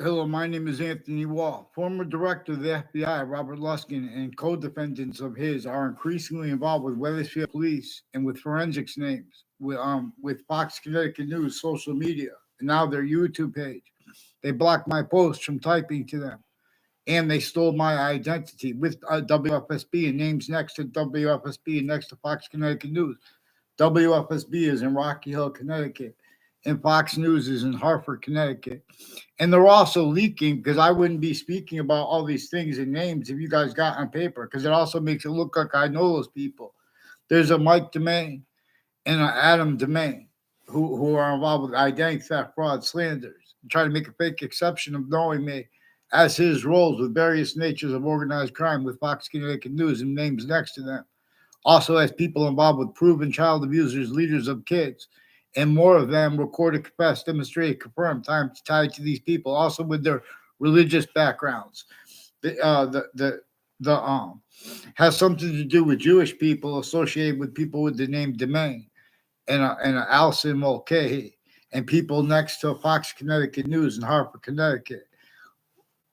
Hello, my name is Anthony Wall. Former director of the FBI, Robert Luskin, and co-defendants of his are increasingly involved with Weathersfield Police and with forensics names, with Fox Connecticut News social media, and now their YouTube page. They blocked my posts from typing to them, and they stole my identity with WFSB and names next to WFSB and next to Fox Connecticut News. WFSB is in Rocky Hill, Connecticut, and Fox News is in Hartford, Connecticut. And they're also leaking because I wouldn't be speaking about all these things and names if you guys got on paper because it also makes it look like I know those people. There's a Mike Domain and an Adam Domain who are involved with identity theft, fraud, slanders, and try to make a fake exception of knowing me as his roles with various natures of organized crime with Fox Connecticut News and names next to them. Also as people involved with proven child abusers, leaders of kids, and more of them recorded, confessed, demonstrated, confirmed, time tied to these people, also with their religious backgrounds. The has something to do with Jewish people associated with people with the name Domain and Alison Mulcahy and people next to Fox Connecticut News in Hartford, Connecticut,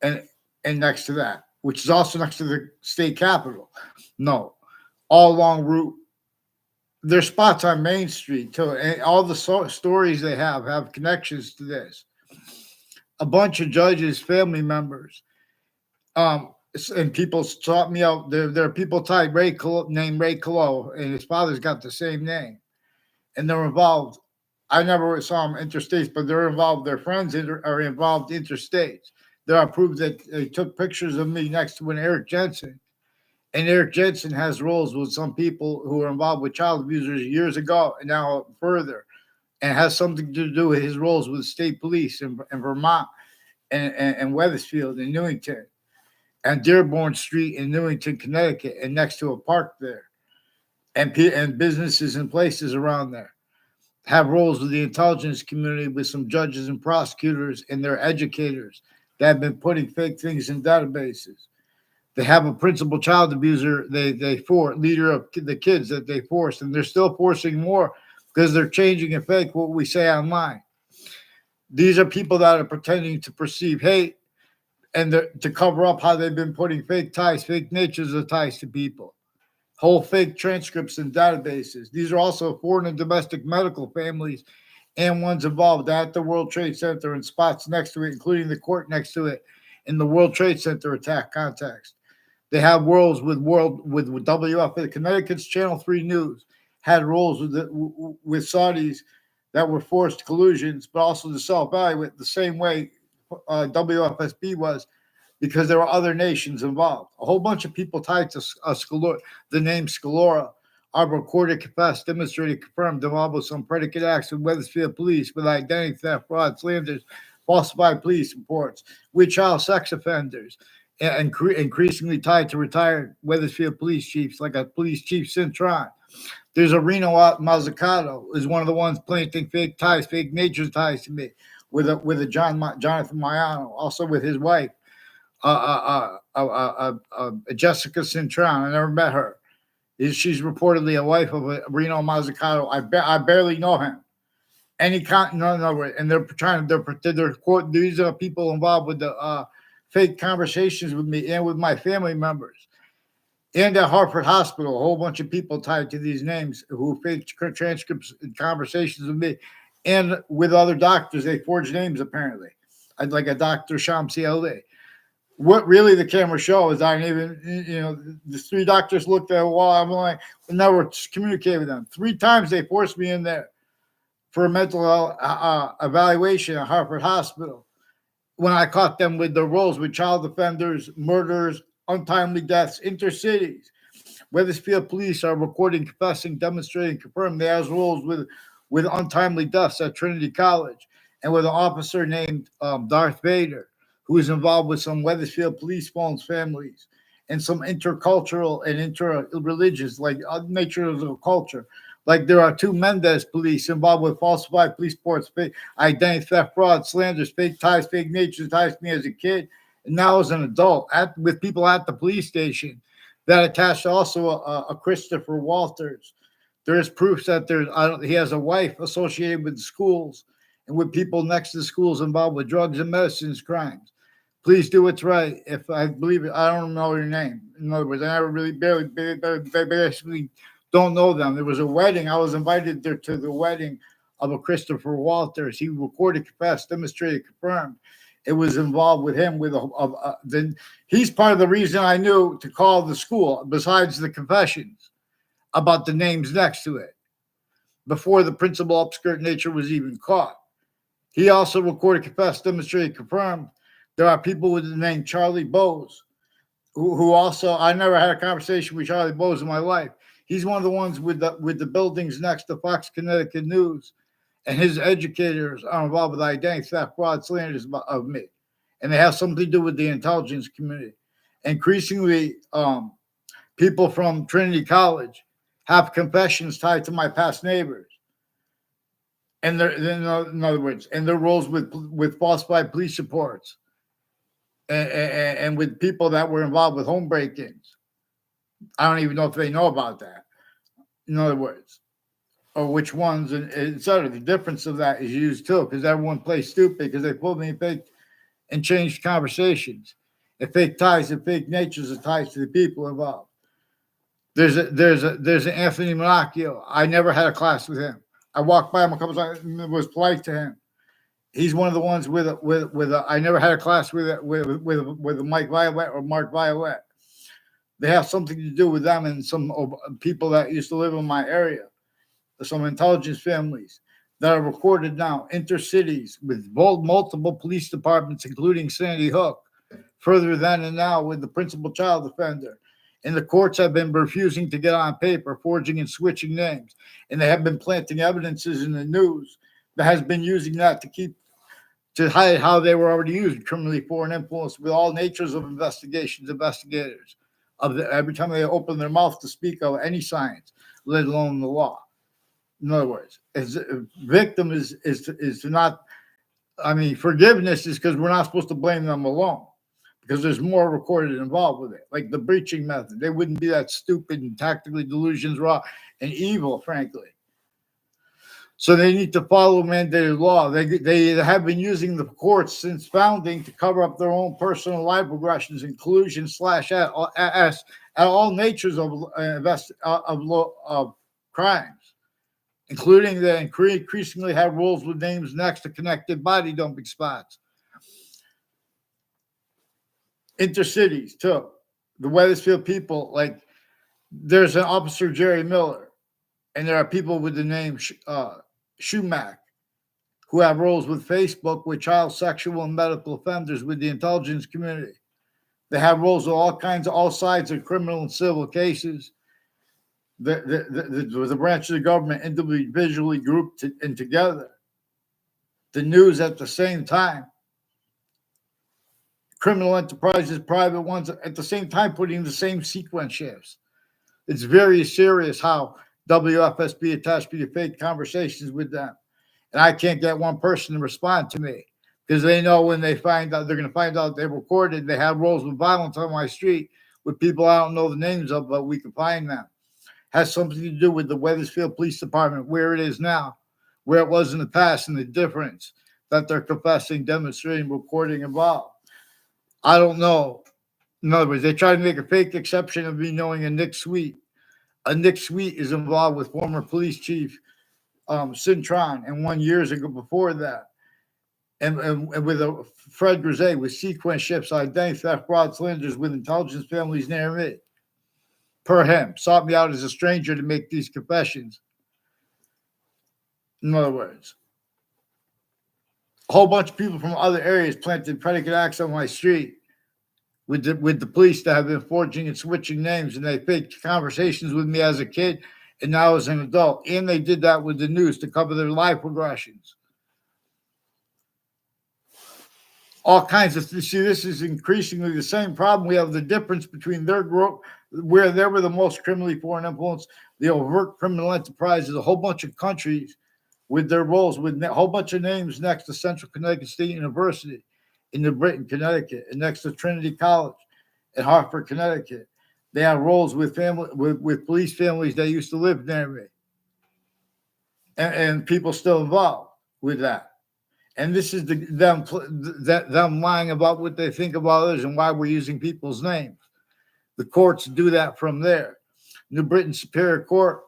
and and next to that, which is also next to the state capitol. No, all along Route. There's spots on Main Street too, and all the stories they have connections to this. A bunch of judges, family members, and people sought me out. There are people tied named Ray Colo, and his father's got the same name, and they're involved. I never saw them interstates, but they're involved. Their friends are involved interstates. There are proof that they took pictures of me next to an Eric Jensen. And Eric Jensen has roles with some people who were involved with child abusers years ago and now further, and has something to do with his roles with state police in Vermont and Weathersfield and Newington and Dearborn Street in Newington, Connecticut, and next to a park there, and businesses and places around there. Have roles with the intelligence community with some judges and prosecutors and their educators that have been putting fake things in databases. They have a principal child abuser they for leader of the kids that they forced, and they're still forcing more because they're changing and fake what we say online. These are people that are pretending to perceive hate and to cover up how they've been putting fake ties, fake natures of ties to people, whole fake transcripts and databases. These are also foreign and domestic medical families and ones involved at the World Trade Center and spots next to it, including the court next to it in the World Trade Center attack context. They have roles with WF, Connecticut's Channel 3 News had roles with Saudis that were forced collusions, but also to self-evaluate the same way WFSB was, because there were other nations involved. A whole bunch of people tied to the name Scalora are recorded, confessed, demonstrated, confirmed, involved with some predicate acts with Weathersfield Police with identity theft, fraud, slanders, falsified police reports, with child sex offenders, and increasingly tied to retired Weathersfield police chiefs, like a police chief Cintron. There's a Reno Mazzucato is one of the ones planting fake ties, fake nature ties to me, with a Jonathan Maiano, also with his wife, Jessica Cintron. I never met her. She's reportedly a wife of a Reno Mazzucato. I barely know him. And and they're trying. They're quote. These are people involved with the fake conversations with me and with my family members. And at Hartford Hospital, a whole bunch of people tied to these names who faked transcripts and conversations with me, and with other doctors. They forged names apparently. I'd like a Dr. Shamsi Ali. What really the camera shows, I didn't even, the three doctors looked at a wall. I'm like, never communicated with them. 3 times they forced me in there for a mental evaluation at Hartford Hospital when I caught them with their roles with child offenders, murders, untimely deaths, intercities. Weathersfield police are recording, confessing, demonstrating, confirming they have roles with untimely deaths at Trinity College and with an officer named Darth Vader, who is involved with some Weathersfield police phones families and some intercultural and interreligious, like nature of the culture. Like there are 2 Mendez police involved with falsified police reports, fake identity theft, fraud, slanders, fake ties, fake nature ties to me as a kid, and now as an adult, with people at the police station that attached also a Christopher Walters. There is proof that he has a wife associated with schools and with people next to schools involved with drugs and medicines crimes. Please do what's right. If I believe it, I don't know your name. In other words, I never really basically don't know them. There was a wedding. I was invited there to the wedding of a Christopher Walters. He recorded, confessed, demonstrated, confirmed. It was involved with him then he's part of the reason I knew to call the school, besides the confessions about the names next to it, before the principal upskirt nature was even caught. He also recorded, confessed, demonstrated, confirmed. There are people with the name Charlie Bowes, who also, I never had a conversation with Charlie Bowes in my life. He's one of the ones with the buildings next to Fox Connecticut News, and his educators are involved with identity theft, fraud, slanders of me, and they have something to do with the intelligence community. Increasingly, people from Trinity College have confessions tied to my past neighbors, and in other words, and their roles with falsified police reports, and with people that were involved with home break-ins. I don't even know if they know about that. In other words, or which ones, and et cetera. The difference of that is used too, because everyone plays stupid because they pulled me and faked and changed conversations. And fake ties and fake natures of ties to the people involved. There's an Anthony Monacchio. I never had a class with him. I walked by him a couple times and was polite to him. He's one of the ones with I never had a class with Mike Violet or Mark Violet. They have something to do with them and some people that used to live in my area, some intelligence families that are recorded now, intercities with multiple police departments, including Sandy Hook, further then and now with the principal child offender. And the courts have been refusing to get on paper, forging and switching names. And they have been planting evidences in the news that has been using that to hide how they were already used, criminally foreign influence, with all natures of investigators. Every time they open their mouth to speak of any science, let alone the law. In other words, as a victim is to not, forgiveness is because we're not supposed to blame them alone, because there's more recorded involved with it, like the breaching method. They wouldn't be that stupid and tactically delusions, raw and evil, frankly. So they need to follow mandated law. They have been using the courts since founding to cover up their own personal life regressions and collusion at all natures of crimes, including they increasingly have roles with names next to connected body dumping spots. Intercities, too. The Weathersfield people, like there's an officer, Jerry Miller, and there are people with the name Shumack who have roles with Facebook, with child sexual and medical offenders, with the intelligence community. They have roles with all sides of criminal and civil cases. The branch of the government individually grouped and together. The news at the same time. Criminal enterprises, private ones, at the same time putting the same sequence shifts. It's very serious how WFSB attached me to fake conversations with them. And I can't get one person to respond to me because they know when they find out, they're going to find out they recorded, they have roles with violence on my street with people I don't know the names of, but we can find them. Has something to do with the Weathersfield Police Department, where it is now, where it was in the past, and the difference that they're confessing, demonstrating, recording involved. I don't know. In other words, they try to make a fake exception of me knowing a Nick Sweet. A Nick Sweet is involved with former police chief Cintron, and 1 year ago before that, and with a Fred Grisey with sequence shifts, identity theft, fraud, slanders with intelligence families near me. Per him, sought me out as a stranger to make these confessions. In other words, a whole bunch of people from other areas planted predicate acts on my street with the police that have been forging and switching names, and they faked conversations with me as a kid and now as an adult. And they did that with the news to cover their life regressions. All kinds of, see, this is increasingly the same problem. We have the difference between their growth, where they were the most criminally foreign influence, the overt criminal enterprises, a whole bunch of countries with their roles, with a whole bunch of names next to Central Connecticut State University in New Britain, Connecticut, and next to Trinity College in Hartford, Connecticut. They have roles with police families that used to live near me, and people still involved with that. And this is them lying about what they think about others and why we're using people's names. The courts do that from there. New Britain Superior Court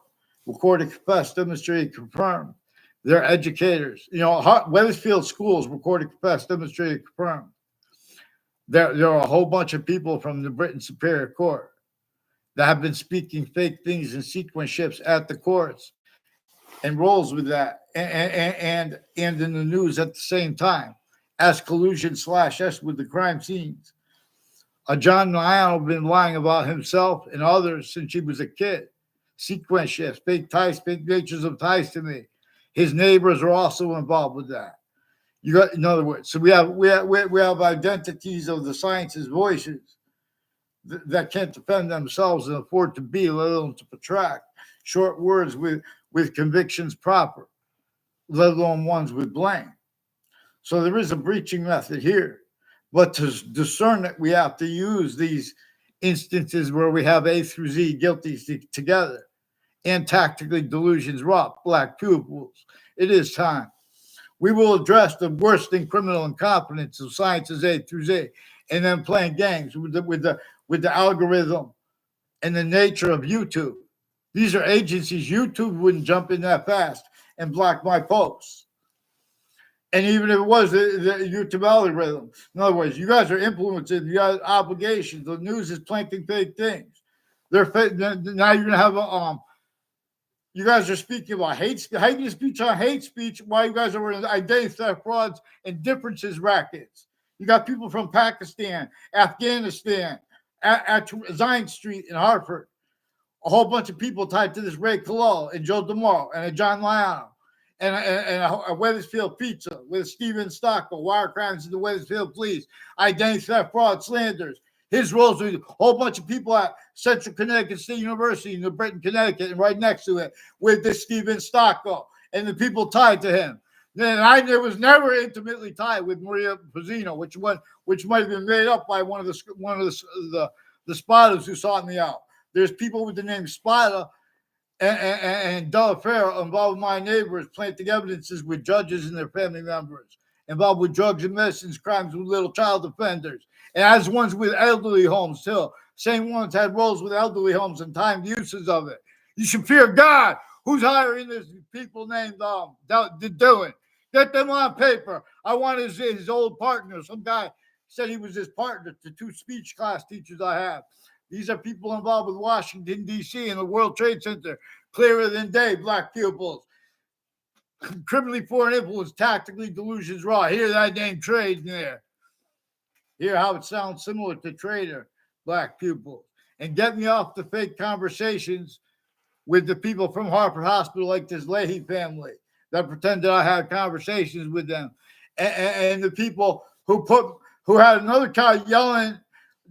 recorded, confessed, demonstrated, confirmed. They're educators. Weathersfield schools recorded, confessed, demonstrated, confirmed. There are a whole bunch of people from the Britain Superior Court that have been speaking fake things and sequence shifts at the courts and rolls with that and in the news at the same time as collusion/S with the crime scenes. John Lionel been lying about himself and others since he was a kid. Sequence shifts, fake ties, fake natures of ties to me. His neighbors are also involved with that. You got, in other words, so we have identities of the science's voices that can't defend themselves and afford to be, let alone to protract short words with convictions proper, let alone ones with blame. So there is a breaching method here. But to discern it, we have to use these instances where we have A through Z guilties together and tactically delusions wrought black pupils. It is time. We will address the worst in criminal incompetence of sciences A through Z, and then playing games with the algorithm and the nature of YouTube. These are agencies. YouTube wouldn't jump in that fast and block my posts. And even if it was the YouTube algorithm, in other words, you guys are influencing the obligations. The news is planting fake things. Now you're gonna have you guys are speaking about hate speech. How can you speak on hate speech while you guys are in identity theft, frauds, and differences rackets? You got people from Pakistan, Afghanistan, at Zion Street in Hartford. A whole bunch of people tied to this Ray Kalal and Joe DeMauro and a John Lionel. And a Weathersfield pizza with Steven Stockwell, wire crimes in the Weathersfield police, identity theft, fraud, slanders. His roles with a whole bunch of people at Central Connecticut State University in New Britain, Connecticut, and right next to it with this Steven Stockwell and the people tied to him. Then I was never intimately tied with Maria Pizzino, which might have been made up by one of the spotters who sought me out. There's people with the name Spotter and Delaferro involved with my neighbors, planting evidences with judges and their family members, involved with drugs and medicines, crimes with little child offenders, and as ones with elderly homes too. Same ones had roles with elderly homes and timed uses of it. You should fear God. Who's hiring these people named Dylan? Get them on paper. I want his old partner. Some guy said he was his partner to two speech class teachers I have. These are people involved with Washington, D.C. and the World Trade Center. Clearer than day, black pupils. Criminally foreign influence, tactically delusions raw. Hear that name trade in there. Hear how it sounds similar to trader, black pupils. And get me off the fake conversations with the people from Hartford Hospital like this Leahy family that pretended I had conversations with them. And the people who had another guy yelling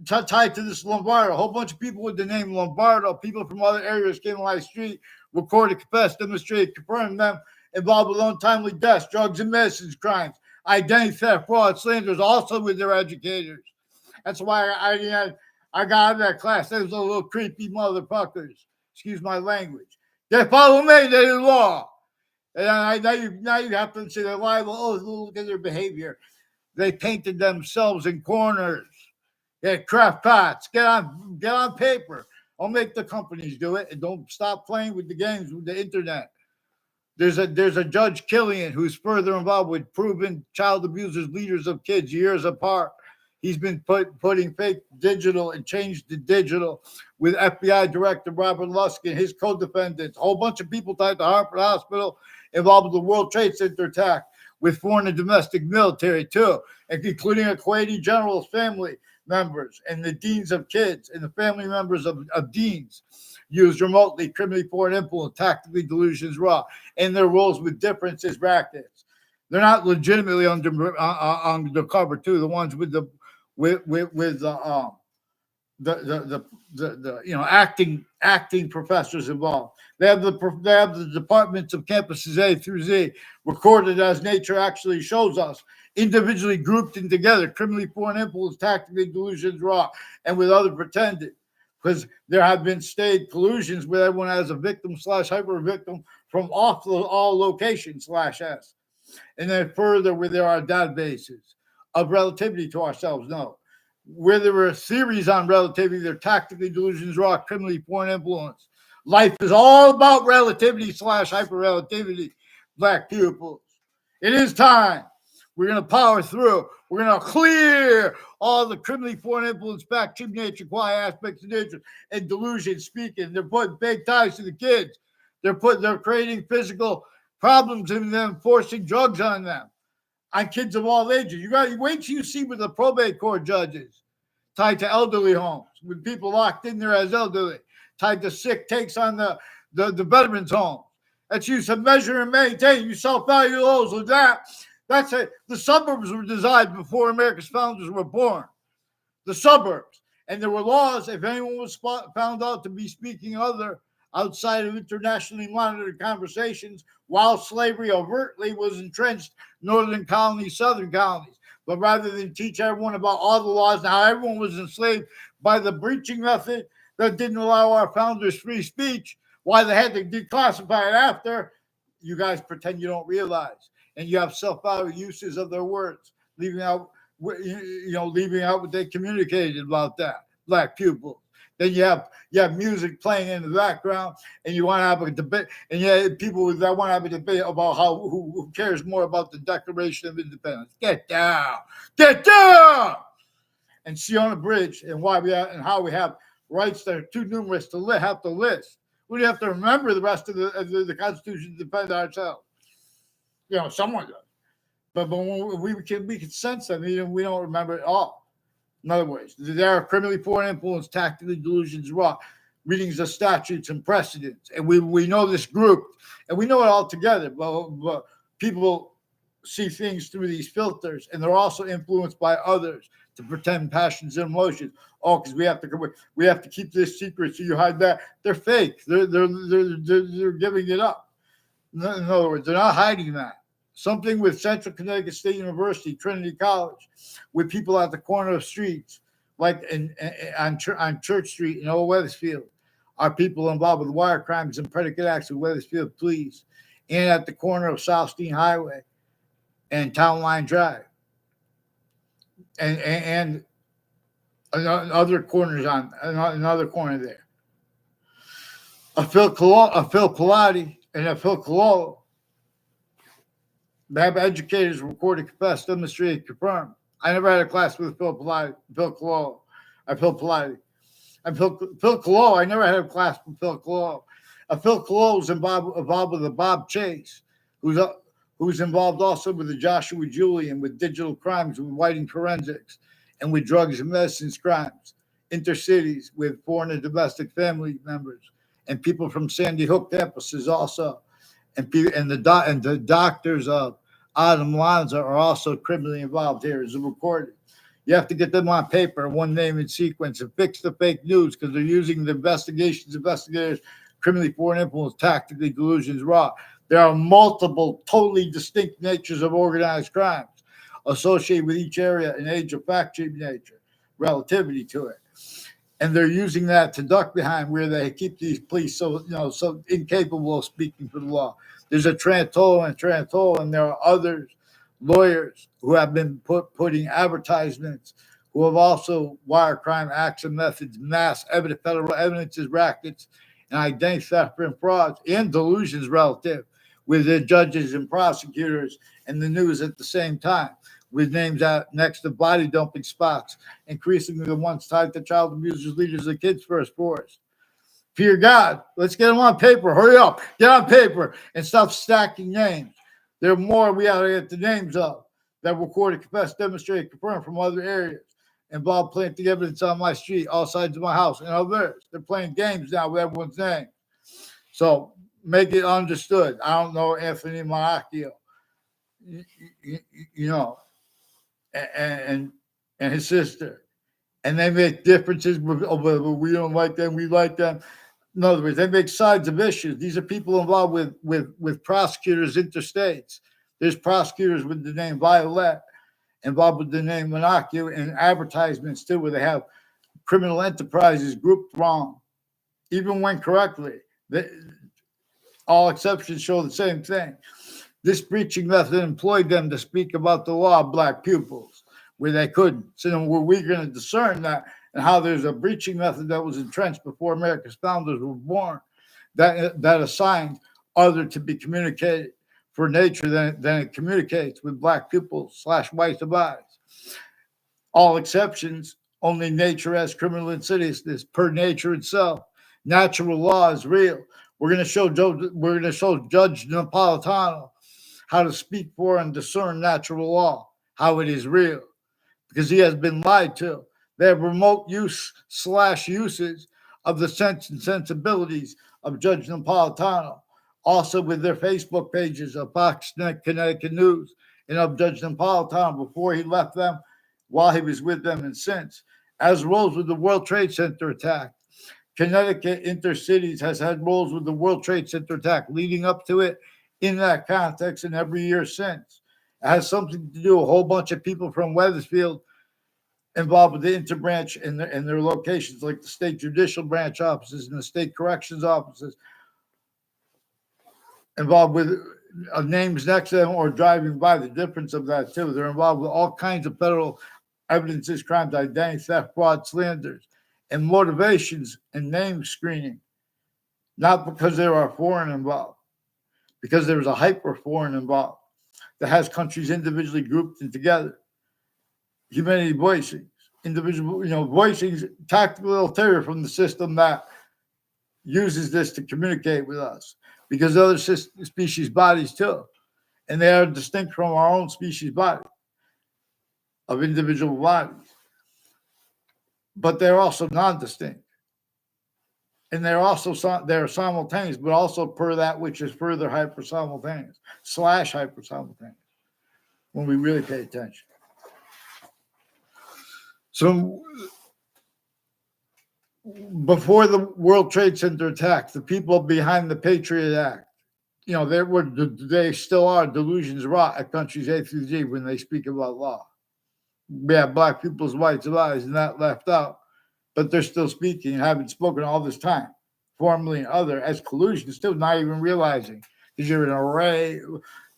tied to this Lombardo. A whole bunch of people with the name Lombardo, people from other areas came on my street, recorded, confessed, demonstrated, confirmed them involved with untimely deaths, drugs and medicines crimes, identity theft, fraud, slanders, also with their educators. That's why I got out of that class. Those little creepy motherfuckers. Excuse my language. They follow me, they do law. And now you have to say they're liable. Oh, look at their behavior. They painted themselves in corners. Yeah, craft pots. Get on paper. I'll make the companies do it, and don't stop playing with the games with the internet. There's a Judge Killian who's further involved with proven child abusers, leaders of kids years apart. He's been putting fake digital and changed the digital with FBI Director Robert Lusk and his co-defendants. A whole bunch of people tied to Hartford Hospital involved with the World Trade Center attack with foreign and domestic military too, including a Kuwaiti general's family members and the deans of kids and the family members of deans used remotely, criminally foreign influence, tactically delusions raw, and their roles with differences rackets. They're not legitimately undercover too. The ones with the acting professors involved. They have the departments of campuses A through Z recorded as nature actually shows us, individually grouped in together, criminally foreign influence, tactically delusions raw, and with other pretended. Because there have been staged collusions where everyone has a victim / hyper victim from all locations /S. And then further, where there are databases of relativity to ourselves, no. Where there are theories on relativity, they're tactically delusions, raw, criminally foreign influence. Life is all about relativity / hyper-relativity, black pupils. It is time. We're going to power through. We're going to clear all the criminally foreign influence, back to nature, quiet aspects of nature, and delusion speaking. They're putting big ties to the kids. They're creating physical problems in them, forcing drugs on them, on kids of all ages. You got to wait till you see with the probate court judges tied to elderly homes, with people locked in there as elderly, tied to sick takes on the veterans' homes. That's used to measure and maintain. You self-value those with that. That's it. The suburbs were designed before America's founders were born. The suburbs. And there were laws, if anyone was found out to be speaking other outside of internationally monitored conversations, while slavery overtly was entrenched northern colonies, southern colonies. But rather than teach everyone about all the laws and how everyone was enslaved by the breaching method that didn't allow our founders free speech, why they had to declassify it after, you guys pretend you don't realize. And you have self-value uses of their words, leaving out what they communicated about that, black pupils. Then you have music playing in the background, and you want to have a debate, and you have people that want to have a debate about who cares more about the Declaration of Independence. Get down, and see on the bridge, and how we have rights that are too numerous to have to list. We have to remember the rest of the Constitution to defend ourselves. Someone does, but when we can sense them, we don't remember it all. In other words, there are criminally foreign influence, tactically delusions, raw readings of statutes and precedents, and we know this group, and we know it all together. But people see things through these filters, and they're also influenced by others to pretend passions and emotions. Oh, because we have to keep this secret, so you hide that. They're fake. They're giving it up. In other words, they're not hiding that. Something with Central Connecticut State University, Trinity College, with people at the corner of streets, like on Church Street in Old Weathersfield, are people involved with wire crimes and predicate acts with Weathersfield Police, and at the corner of South Steen Highway and Town Line Drive, and other corners on another corner there. A Phil Pilati and a Phil Cololo. They have educators recorded, confessed, demonstrated, confirmed. I never had a class with Phil Pilati, Phil Cololo, or Phil Pilati. And Phil Cololo, I never had a class with Phil Cololo. Phil Cololo is involved with the Bob Chase, who's involved also with the Joshua Julian, with digital crimes, with whiting forensics, and with drugs and medicines crimes, intercities, with foreign and domestic family members, and people from Sandy Hook campuses also, and the doctors of Adam Lanza are also criminally involved here as a recording. You have to get them on paper, one name in sequence, and fix the fake news, because they're using the investigators, criminally foreign influence, tactically delusions, raw. There are multiple, totally distinct natures of organized crimes associated with each area and age of fact-cheap nature, relativity to it. And they're using that to duck behind where they keep these police so incapable of speaking for the law. There's a Trantolo, and there are others, lawyers, who have been putting advertisements, who have also wire crime acts and methods, mass evidence, federal evidences, rackets, and identity theft and frauds, and delusions relative, with the judges and prosecutors and the news at the same time, with names out next to body dumping spots, increasingly the ones tied to child abusers, leaders of Kids First Force. Fear God, let's get them on paper. Hurry up, get on paper and stop stacking names. There are more we ought to get the names of that recorded, confessed, demonstrated, confirmed from other areas. Involved planting evidence on my street, all sides of my house, and others. They're playing games now with everyone's name. So make it understood. I don't know Anthony Maracchio, and his sister, and they make differences. We don't like them. We like them. In other words, they make sides of issues. These are people involved with prosecutors interstates. There's prosecutors with the name Violet, involved with the name Monacchio, and advertisements too, where they have criminal enterprises grouped wrong, even when correctly. All exceptions show the same thing. This preaching method employed them to speak about the law of black pupils where they couldn't. So then were we going to discern that and how there's a preaching method that was entrenched before America's founders were born that assigned other to be communicated for nature than it communicates with black pupils / white divides. All exceptions, only nature has criminal insidiousness per nature itself. Natural law is real. We're going to show Judge Napolitano how to speak for and discern natural law, how it is real, because he has been lied to. They have remote use / uses of the sense and sensibilities of Judge Napolitano, also with their Facebook pages of Fox Connecticut News and of Judge Napolitano before he left them, while he was with them, and since. As roles with the World Trade Center attack, Connecticut Intercities has had roles with the World Trade Center attack leading up to it in that context and every year since. It has something to do, a whole bunch of people from Wethersfield involved with the interbranch and their locations, like the state judicial branch offices and the state corrections offices, involved with names next to them or driving by. The difference of that, too. They're involved with all kinds of federal evidences, crimes, identity theft, fraud, slanders, and motivations and name screening. Not because there are foreign involved, because there's a hyper foreign involved that has countries individually grouped and together. Humanity voicings, individual, voicings, tactical ulterior from the system that uses this to communicate with us, because other species bodies too, and they are distinct from our own species body of individual bodies, but they're also non-distinct, and they're simultaneous, but also per that which is further hyper-simultaneous / hyper-simultaneous when we really pay attention. So before the World Trade Center attack, the people behind the Patriot Act, they still are delusions rot at countries A through G when they speak about law. We have black people's whites of eyes and that left out, but they're still speaking and haven't spoken all this time, formally and other, as collusion, still not even realizing, because you're an array,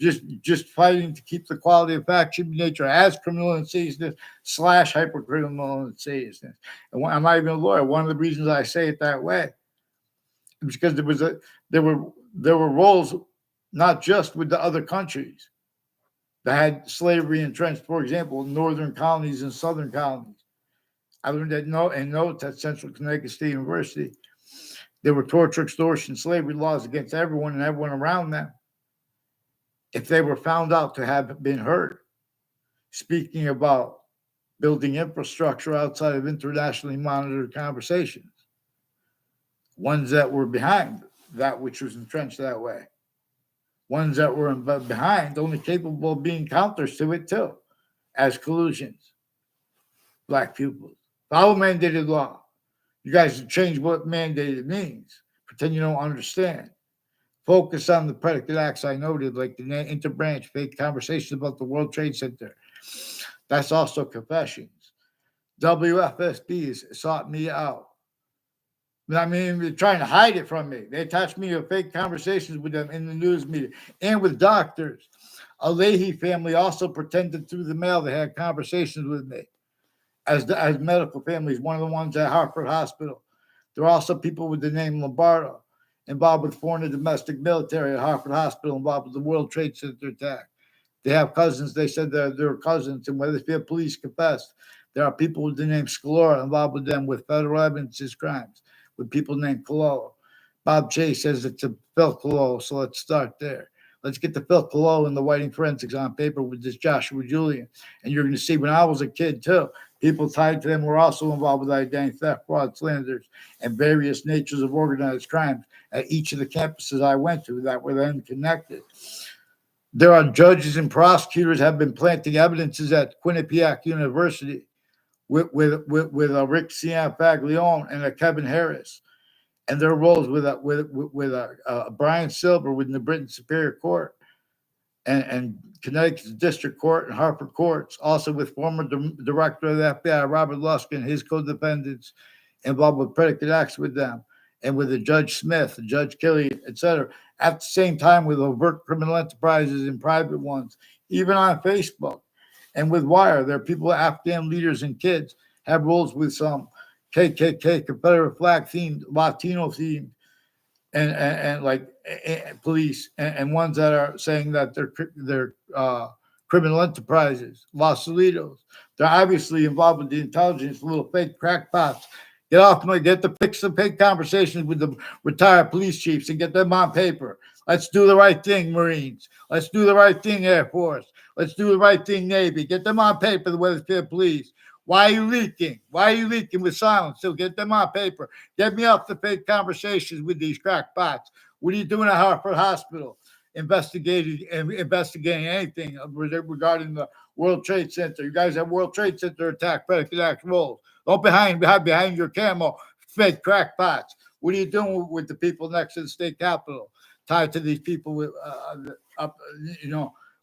just fighting to keep the quality of fact, human nature as criminal insidiousness / hypercriminal insidiousness. And I'm not even a lawyer. One of the reasons I say it that way is because there were roles not just with the other countries that had slavery entrenched, for example, northern colonies and southern colonies. I learned that notes at Central Connecticut State University. There were torture, extortion, slavery laws against everyone and everyone around them if they were found out to have been heard speaking about building infrastructure outside of internationally monitored conversations, ones that were behind that which was entrenched that way, ones that were behind only capable of being counters to it too, as collusions. Black pupils. Follow mandated law. You guys change what mandated means. Pretend you don't understand. Focus on the predicate acts I noted, like the interbranch fake conversations about the World Trade Center. That's also confessions. WFSBs sought me out. I mean, they're trying to hide it from me. They attached me to fake conversations with them in the news media and with doctors. A Leahy family also pretended through the mail they had conversations with me as medical families, one of the ones at Hartford Hospital. There are also people with the name Lombardo involved with foreign and domestic military at Hartford Hospital, involved with the World Trade Center attack. They have cousins. They said they're cousins, and Wethersfield police confessed. There are people with the name Scalora involved with them with federal evidences crimes, with people named Cololo. Bob Chase says it's a Phil Cololo, so let's start there. Let's get the Phil Cololo and the whiting forensics on paper with this Joshua Julian. And you're going to see when I was a kid, too, people tied to them were also involved with identity theft, fraud, slanders, and various natures of organized crimes at each of the campuses I went to that were then connected. There are judges and prosecutors have been planting evidences at Quinnipiac University with Rick Cianfaglione and Kevin Harris, and their roles with Brian Silver with the Britain Superior Court and Connecticut's District Court and Hartford Courts, also with former Director of the FBI, Robert Lusk, and his co-defendants involved with predicate acts with them, and with the Judge Smith, the Judge Kelly, etc. At the same time, with overt criminal enterprises and private ones, even on Facebook and with Wire, there are people, Afghan leaders and kids, have roles with some KKK, Confederate flag themed, Latino themed, and like police, and ones that are saying that they're criminal enterprises, Los Solitos. They're obviously involved with the intelligence, little fake crackpots. Get off my, get the fix the fake conversations with the retired police chiefs and get them on paper. Let's do the right thing, Marines. Let's do the right thing, Air Force. Let's do the right thing, Navy. Get them on paper, the Weathersfield Police. Why are you leaking? Why are you leaking with silence? So get them on paper. Get me off the fake conversations with these crackpots. What are you doing at Hartford Hospital? Investigating anything regarding the World Trade Center. You guys have World Trade Center attack, predicate act roles. Don't behind your camo, fake crackpots. What are you doing with the people next to the state capitol, tied to these people with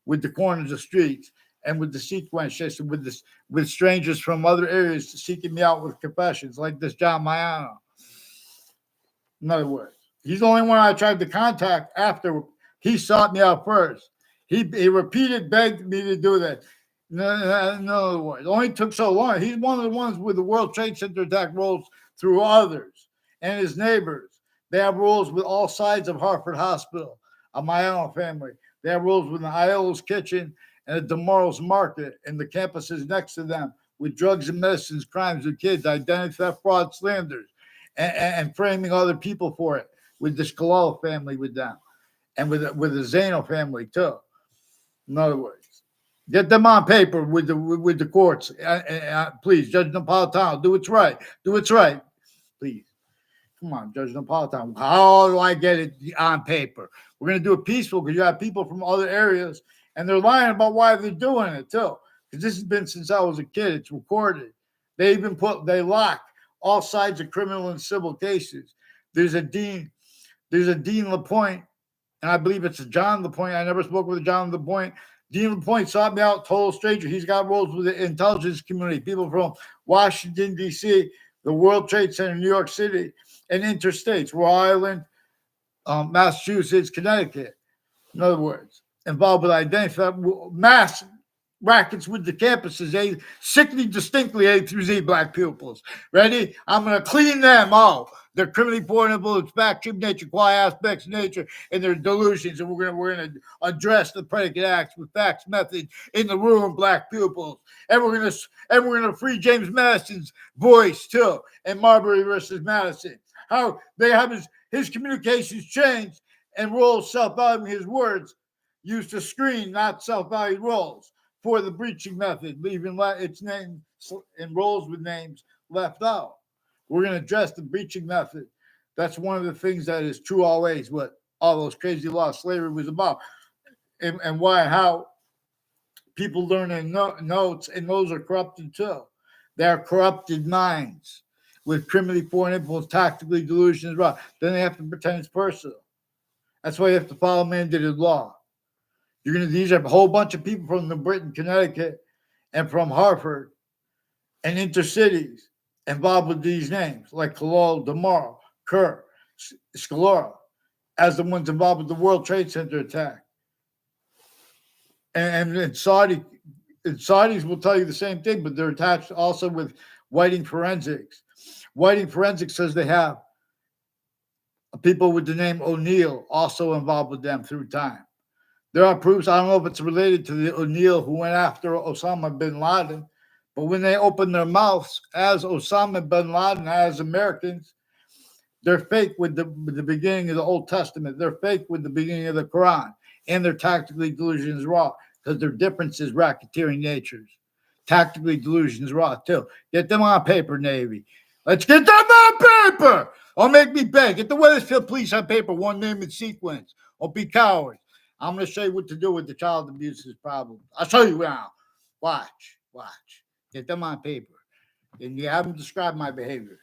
with the corners of streets and with the sequence system, with strangers from other areas seeking me out with confessions, like this John Mayano. In other words, he's the only one I tried to contact after he sought me out first. He begged me to do that. No, other words, it only took so long. He's one of the ones with the World Trade Center attack rolls through others and his neighbors. They have rules with all sides of Hartford Hospital, a Mayano family. They have rules with the Iola's Kitchen and the DeMorrow's Market and the campuses next to them with drugs and medicines, crimes with kids, identity theft, fraud, slanders, and framing other people for it, with the Scalolo family with them, and with the Zano family too. In other words, get them on paper with the courts. Please, Judge Napolitano, do what's right. Do what's right, please. Come on, Judge Napolitano. How do I get it on paper? We're going to do it peaceful because you have people from other areas, and they're lying about why they're doing it too. Because this has been since I was a kid. It's recorded. They lock all sides of criminal and civil cases. There's a Dean LaPointe, and I believe it's a John LaPointe. I never spoke with John LaPointe. Dean LaPointe sought me out, total stranger. He's got roles with the intelligence community, people from Washington, D.C., the World Trade Center, New York City, and interstates, Rhode Island, Massachusetts, Connecticut. In other words, involved with identity theft, mass rackets with the campuses, sickly, distinctly A through Z black pupils. Ready? I'm going to clean them all. Their criminally portable, it's fact, nature, quality aspects of nature, and their delusions. And we're going to address the predicate acts with facts, methods in the room, black pupils. And we're going to free James Madison's voice too, and Marbury versus Madison. How they have his communications changed and roles self-valuing his words used to screen not self-valued roles for the breaching method, leaving its name and roles with names left out. We're going to address the breaching method. That's one of the things that is true always, what all those crazy laws slavery was about, and why, how people learn in notes, and those are corrupted too. They are corrupted minds with criminally foreign influence, tactically delusions, wrong. Then they have to pretend it's personal. That's why you have to follow mandated law. These are a whole bunch of people from the Britain, Connecticut, and from Hartford and intercities involved with these names, like Kalal, DeMorrow, Kerr, Scalora, as the ones involved with the World Trade Center attack. And Saudis will tell you the same thing, but they're attached also with Whiting Forensics. Whiting Forensics says they have people with the name O'Neill also involved with them through time. There are proofs. I don't know if it's related to the O'Neill who went after Osama bin Laden, but when they open their mouths as Osama bin Laden, as Americans, they're fake with the beginning of the Old Testament. They're fake with the beginning of the Quran, and their tactically delusions raw because their differences racketeering natures. Tactically delusions raw too. Get them on paper, Navy. Let's get them on paper. Don't make me beg. Get the Weathersfield Police on paper, one name and sequence. Don't be cowards. I'm going to show you what to do with the child abuse problem. I'll show you now. Watch. Get them on paper. And you haven't described my behavior.